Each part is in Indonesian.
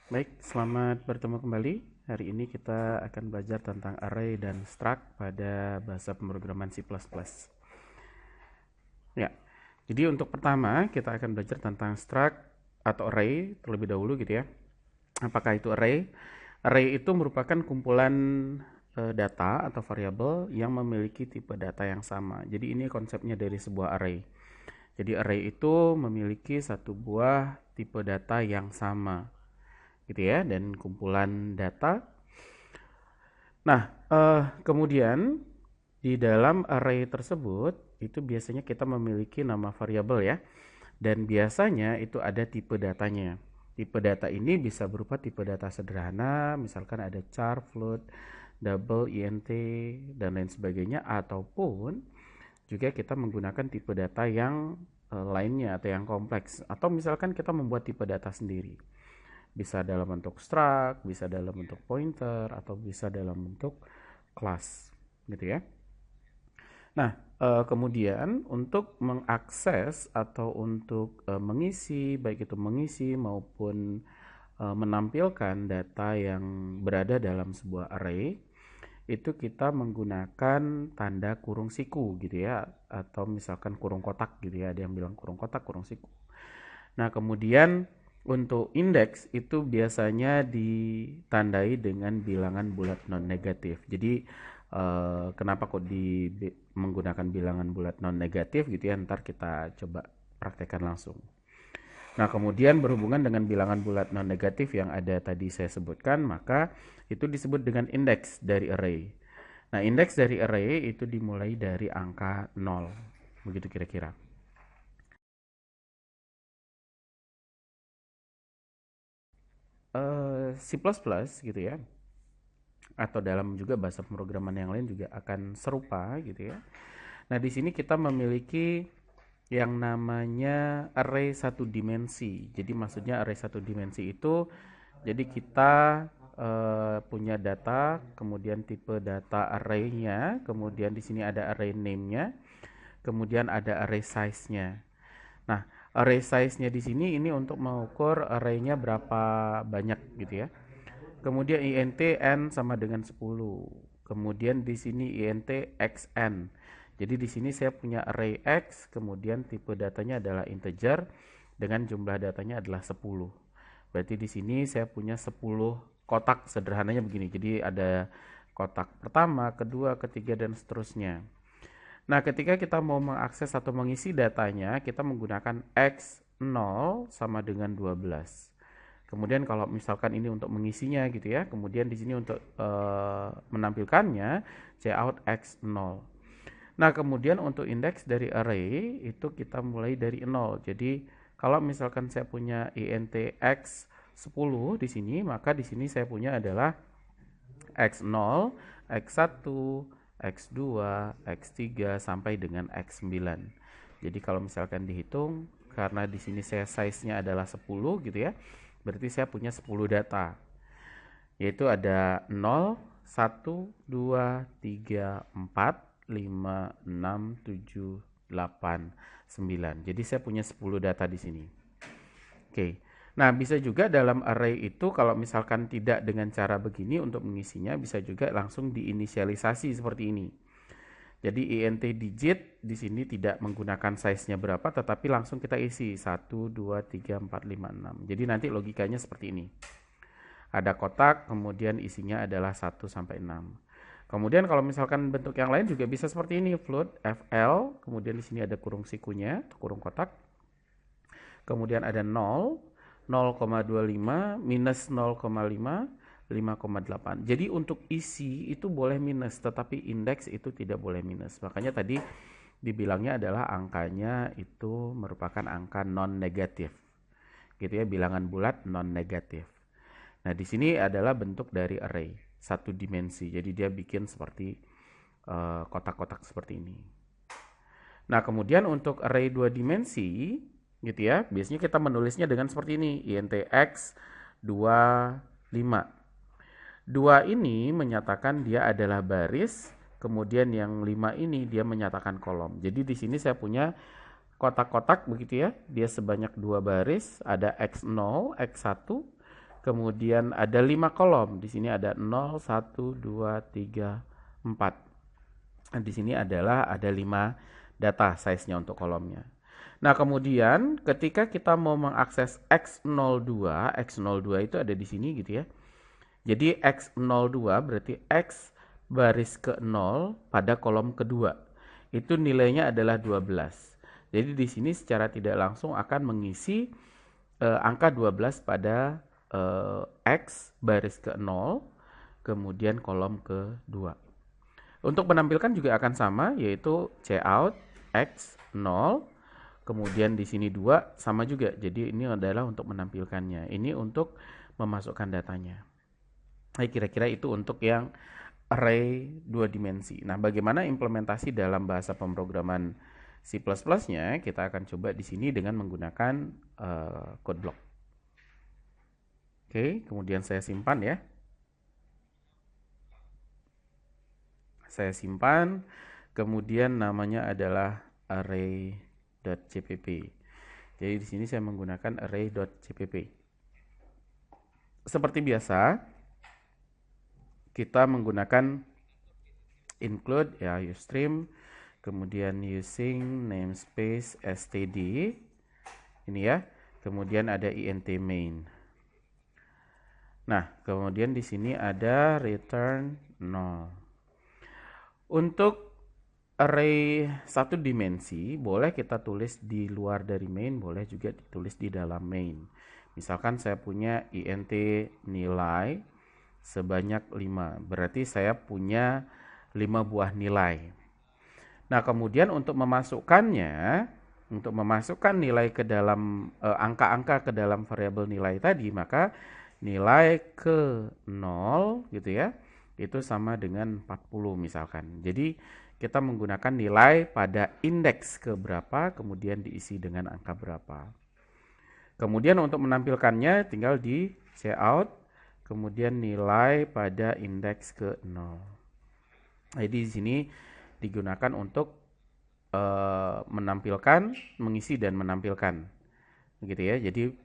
Baik, selamat bertemu kembali. Hari ini kita akan belajar tentang array dan struct pada bahasa pemrograman C++. Ya, jadi untuk pertama kita akan belajar tentang struct atau array terlebih dahulu gitu ya. Apakah itu array? Array itu merupakan kumpulan data atau variabel yang memiliki tipe data yang sama. Jadi ini konsepnya dari sebuah array. Jadi array itu memiliki satu buah tipe data yang sama gitu ya, dan kumpulan data. Nah, kemudian di dalam array tersebut itu biasanya kita memiliki nama variabel ya, dan biasanya itu ada tipe datanya. Tipe data ini bisa berupa tipe data sederhana, misalkan ada char, float, double, int, dan lain sebagainya, ataupun juga kita menggunakan tipe data yang lainnya atau yang kompleks, atau misalkan kita membuat tipe data sendiri. Bisa dalam bentuk struct, bisa dalam bentuk pointer, atau bisa dalam bentuk class, gitu ya. Nah, kemudian untuk mengakses atau untuk mengisi, baik itu mengisi maupun menampilkan data yang berada dalam sebuah array, itu kita menggunakan tanda kurung siku gitu ya, atau misalkan kurung kotak gitu ya, ada yang bilang kurung kotak, kurung siku. Nah, kemudian untuk indeks itu biasanya ditandai dengan bilangan bulat non negatif. Jadi kenapa kok menggunakan bilangan bulat non negatif gitu ya? Ntar kita coba praktekkan langsung. Nah, kemudian berhubungan dengan bilangan bulat non negatif yang ada tadi saya sebutkan, maka itu disebut dengan indeks dari array. Nah, indeks dari array itu dimulai dari angka 0. Begitu kira-kira. C++ gitu ya, atau dalam juga bahasa pemrograman yang lain juga akan serupa gitu ya. Nah, di sini kita memiliki yang namanya array satu dimensi. Jadi maksudnya array satu dimensi itu, jadi kita punya data, kemudian tipe data array-nya, kemudian di sini ada array name-nya, kemudian ada array size-nya. Nah, array size-nya di sini ini untuk mengukur array-nya berapa banyak gitu ya. Kemudian int n sama dengan 10. Kemudian di sini int xn. Jadi di sini saya punya array x, kemudian tipe datanya adalah integer dengan jumlah datanya adalah 10. Berarti di sini saya punya 10 kotak, sederhananya begini. Jadi ada kotak pertama, kedua, ketiga, dan seterusnya. Nah, ketika kita mau mengakses atau mengisi datanya, kita menggunakan x0 sama dengan 12. Kemudian kalau misalkan ini untuk mengisinya gitu ya, kemudian di sini untuk menampilkannya cout x0. Nah, kemudian untuk indeks dari array itu kita mulai dari 0. Jadi kalau misalkan saya punya int x 10 di sini, maka di sini saya punya adalah x0, x1, x2, x3 sampai dengan x9. Jadi kalau misalkan dihitung, karena di sini saya size-nya adalah 10 gitu ya, berarti saya punya 10 data. Yaitu ada 0, 1, 2, 3, 4, 5, 6, 7, 8, 9. Jadi saya punya 10 data di sini. Oke. Nah, bisa juga dalam array itu kalau misalkan tidak dengan cara begini untuk mengisinya, bisa juga langsung diinisialisasi seperti ini. Jadi int digit di sini tidak menggunakan size-nya berapa, tetapi langsung kita isi 1, 2, 3, 4, 5, 6. Jadi nanti logikanya seperti ini. Ada kotak, kemudian isinya adalah 1 sampai 6. Kemudian kalau misalkan bentuk yang lain juga bisa seperti ini, float fl, kemudian di sini ada kurung sikunya, kurung kotak. Kemudian ada 0, 0,25 minus 0,5, 5,8. Jadi untuk isi itu boleh minus, tetapi indeks itu tidak boleh minus. Makanya tadi dibilangnya adalah angkanya itu merupakan angka non negatif. Gitu ya, bilangan bulat non negatif. Nah, di sini adalah bentuk dari array satu dimensi. Jadi dia bikin seperti kotak-kotak seperti ini. Nah, kemudian untuk array dua dimensi gitu ya, biasanya kita menulisnya dengan seperti ini, int x 25. 2 ini menyatakan dia adalah baris, kemudian yang 5 ini dia menyatakan kolom. Jadi di sini saya punya kotak-kotak begitu ya, dia sebanyak 2 baris, ada x0, x1, kemudian ada 5 kolom. Di sini ada 0, 1, 2, 3, 4. Di sini adalah ada 5 data size-nya untuk kolomnya. Nah, kemudian ketika kita mau mengakses X02, X02 itu ada di sini gitu ya. Jadi X02 berarti X baris ke 0 pada kolom kedua. Itu nilainya adalah 12. Jadi di sini secara tidak langsung akan mengisi angka 12 pada X baris ke 0, kemudian kolom kedua. Untuk menampilkan juga akan sama, yaitu cout X 0, kemudian di sini 2 sama juga. Jadi ini adalah untuk menampilkannya. Ini untuk memasukkan datanya. Nah, kira-kira itu untuk yang array 2 dimensi. Nah, bagaimana implementasi dalam bahasa pemrograman C++-nya? Kita akan coba di sini dengan menggunakan code block. Oke, kemudian saya simpan ya. Saya simpan, kemudian namanya adalah array.cpp. Jadi di sini saya menggunakan array.cpp. Seperti biasa, kita menggunakan include ya usestream, kemudian using namespace std, ini ya, kemudian ada int main. Nah, kemudian di sini ada return 0. Untuk array 1 dimensi boleh kita tulis di luar dari main, boleh juga ditulis di dalam main. Misalkan saya punya int nilai sebanyak 5, berarti saya punya 5 buah nilai. Nah, kemudian untuk memasukkannya, untuk memasukkan nilai ke dalam angka-angka ke dalam variabel nilai tadi, maka nilai ke 0 gitu ya, itu sama dengan 40 misalkan. Jadi kita menggunakan nilai pada indeks ke berapa, kemudian diisi dengan angka berapa. Kemudian untuk menampilkannya tinggal di cout, kemudian nilai pada indeks ke 0. Jadi di sini digunakan untuk menampilkan, mengisi dan menampilkan. Gitu ya. Jadi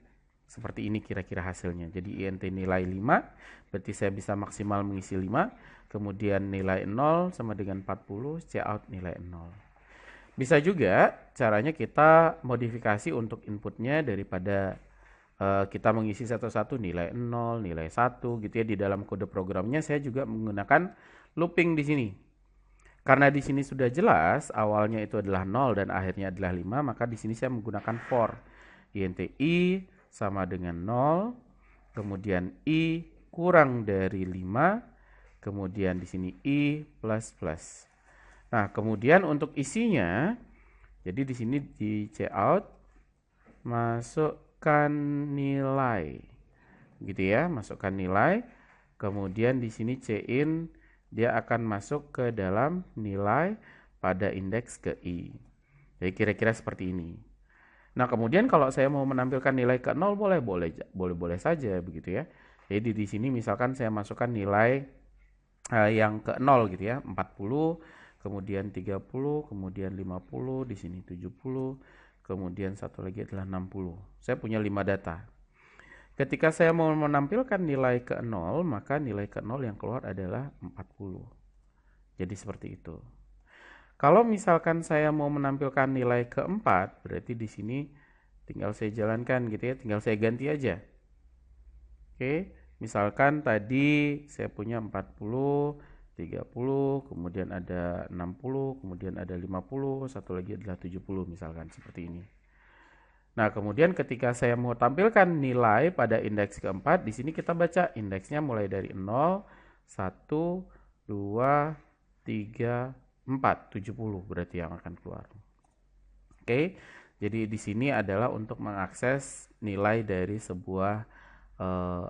seperti ini kira-kira hasilnya. Jadi int nilai 5, berarti saya bisa maksimal mengisi 5. Kemudian nilai 0 sama dengan 40, cout nilai 0. Bisa juga caranya kita modifikasi untuk inputnya daripada kita mengisi satu-satu nilai 0, nilai 1 gitu ya. Di dalam kode programnya saya juga menggunakan looping di sini. Karena di sini sudah jelas awalnya itu adalah 0 dan akhirnya adalah 5, maka di sini saya menggunakan for. Int i sama dengan 0, kemudian i kurang dari 5, kemudian di sini i plus plus. Nah, kemudian untuk isinya, jadi di sini di cout masukkan nilai, gitu ya, masukkan nilai, kemudian di sini cin dia akan masuk ke dalam nilai pada indeks ke i. Jadi kira-kira seperti ini. Nah, kemudian kalau saya mau menampilkan nilai ke 0 boleh saja begitu ya. Jadi di sini misalkan saya masukkan nilai yang ke 0 gitu ya, 40, kemudian 30, kemudian 50, di sini 70, kemudian satu lagi adalah 60. Saya punya 5 data. Ketika saya mau menampilkan nilai ke 0, maka nilai ke 0 yang keluar adalah 40. Jadi seperti itu. Kalau misalkan saya mau menampilkan nilai ke-4, berarti di sini tinggal saya jalankan gitu ya, tinggal saya ganti aja. Oke, misalkan tadi saya punya 40, 30, kemudian ada 60, kemudian ada 50, satu lagi adalah 70 misalkan seperti ini. Nah, kemudian ketika saya mau tampilkan nilai pada indeks ke-4, di sini kita baca indeksnya mulai dari 0, 1, 2, 3, 4, 70 berarti yang akan keluar. Oke, jadi di sini adalah untuk mengakses nilai dari sebuah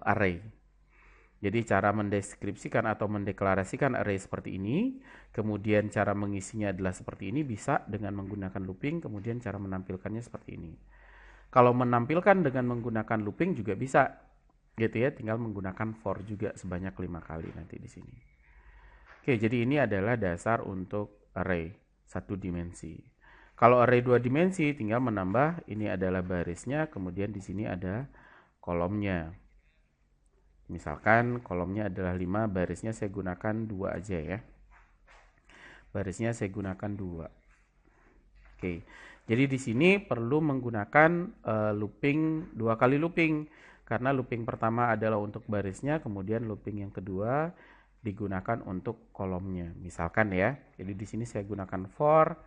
array. Jadi cara mendeskripsikan atau mendeklarasikan array seperti ini, kemudian cara mengisinya adalah seperti ini, bisa dengan menggunakan looping, kemudian cara menampilkannya seperti ini. Kalau menampilkan dengan menggunakan looping juga bisa, gitu ya, tinggal menggunakan for juga sebanyak 5 kali nanti di sini. Oke, jadi ini adalah dasar untuk array 1 dimensi. Kalau array 2 dimensi tinggal menambah, ini adalah barisnya, kemudian di sini ada kolomnya. Misalkan kolomnya adalah 5, barisnya saya gunakan 2 aja ya. Barisnya saya gunakan 2. Oke. Jadi di sini perlu menggunakan looping 2 kali looping. Karena looping pertama adalah untuk barisnya, kemudian looping yang kedua digunakan untuk kolomnya. Misalkan ya. Jadi di sini saya gunakan for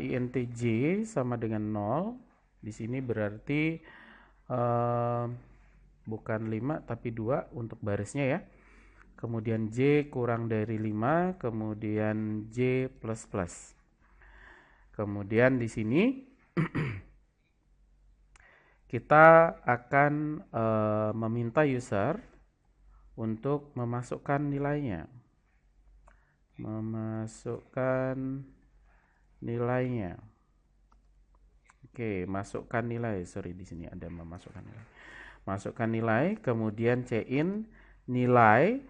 intj sama dengan 0. Di sini berarti bukan 5 tapi 2 untuk barisnya ya. Kemudian J kurang dari 5, kemudian J plus plus. Kemudian di sini kita akan meminta user untuk memasukkan nilainya. Oke, masukkan nilai. Sorry, di sini ada memasukkan nilai. Masukkan nilai, kemudian cin nilai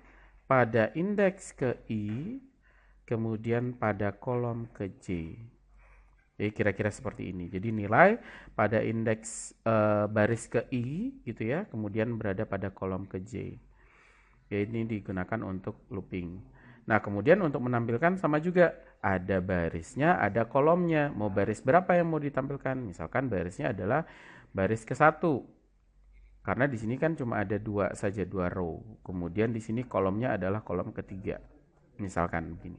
pada indeks ke I, kemudian pada kolom ke J. Jadi kira-kira seperti ini. Jadi nilai pada indeks baris ke I gitu ya, kemudian berada pada kolom ke J. Ya, ini digunakan untuk looping. Nah, kemudian untuk menampilkan sama juga. Ada barisnya, ada kolomnya. Mau baris berapa yang mau ditampilkan? Misalkan barisnya adalah baris ke-1. Karena di sini kan cuma ada 2 saja, 2 row. Kemudian di sini kolomnya adalah kolom ke-3. Misalkan begini.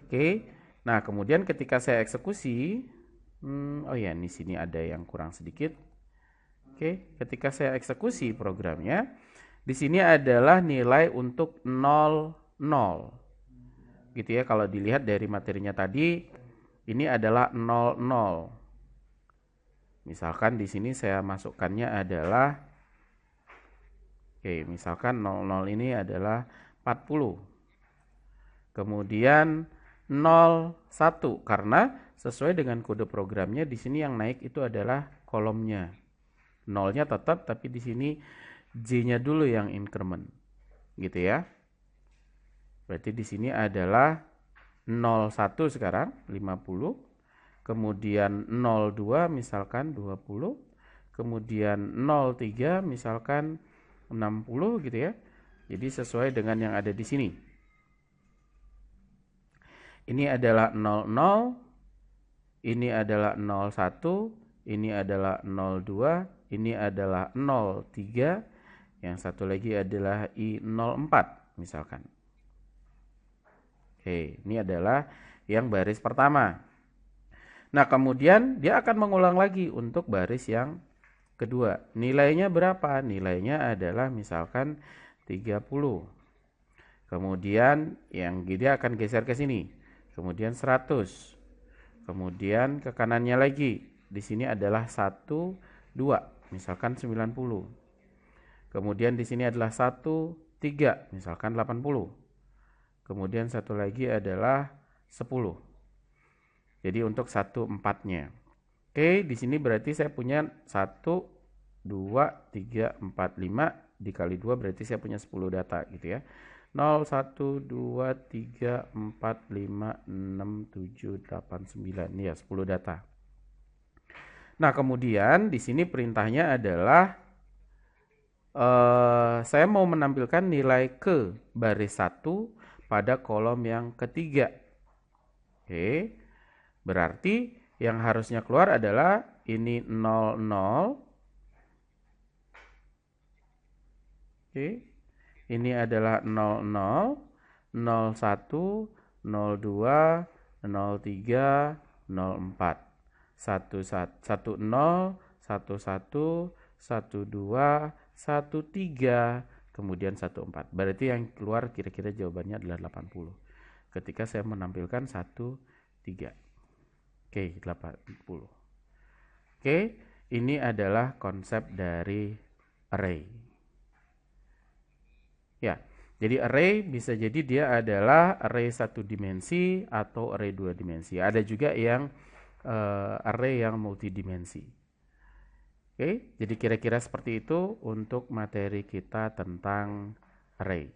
Oke. Nah, kemudian ketika saya eksekusi, oh ya, di sini ada yang kurang sedikit. Oke, ketika saya eksekusi programnya, di sini adalah nilai untuk 0, 0. Gitu ya, kalau dilihat dari materinya tadi, ini adalah 0, 0. Misalkan di sini saya masukkannya adalah, oke, misalkan 00 ini adalah 40. Kemudian 01 karena sesuai dengan kode programnya di sini yang naik itu adalah kolomnya. 0-nya tetap tapi di sini J-nya dulu yang increment. Gitu ya. Berarti di sini adalah 01 sekarang 50. Kemudian 02 misalkan 20, kemudian 03 misalkan 60 gitu ya. Jadi sesuai dengan yang ada di sini. Ini adalah 00, ini adalah 01, ini adalah 02, ini adalah 03, yang satu lagi adalah I04 misalkan. Oke, ini adalah yang baris pertama. Nah, kemudian dia akan mengulang lagi untuk baris yang kedua. Nilainya berapa? Nilainya adalah misalkan 30. Kemudian yang dia akan geser ke sini. Kemudian 100. Kemudian ke kanannya lagi. Di sini adalah 1, 2. Misalkan 90. Kemudian di sini adalah 1, 3. Misalkan 80. Kemudian satu lagi adalah 10. Jadi untuk 1, 4-nya. Oke, di sini berarti saya punya 1, 2, 3, 4, 5 dikali 2 berarti saya punya 10 data gitu ya. 0, 1, 2, 3, 4, 5, 6, 7, 8, 9. Ini ya 10 data. Nah, kemudian di sini perintahnya adalah saya mau menampilkan nilai ke baris 1 pada kolom yang ketiga. Oke. Berarti yang harusnya keluar adalah ini 00. Oke. Ini adalah 00, 01, 02, 03, 04. 10, 11, 12, 13, kemudian 14. Berarti yang keluar kira-kira jawabannya adalah 80. Ketika saya menampilkan 1, 3. Oke, 80. Oke, ini adalah konsep dari array. Ya, jadi array bisa jadi dia adalah array 1 dimensi atau array 2 dimensi. Ada juga yang array yang multidimensi. Oke, jadi kira-kira seperti itu untuk materi kita tentang array.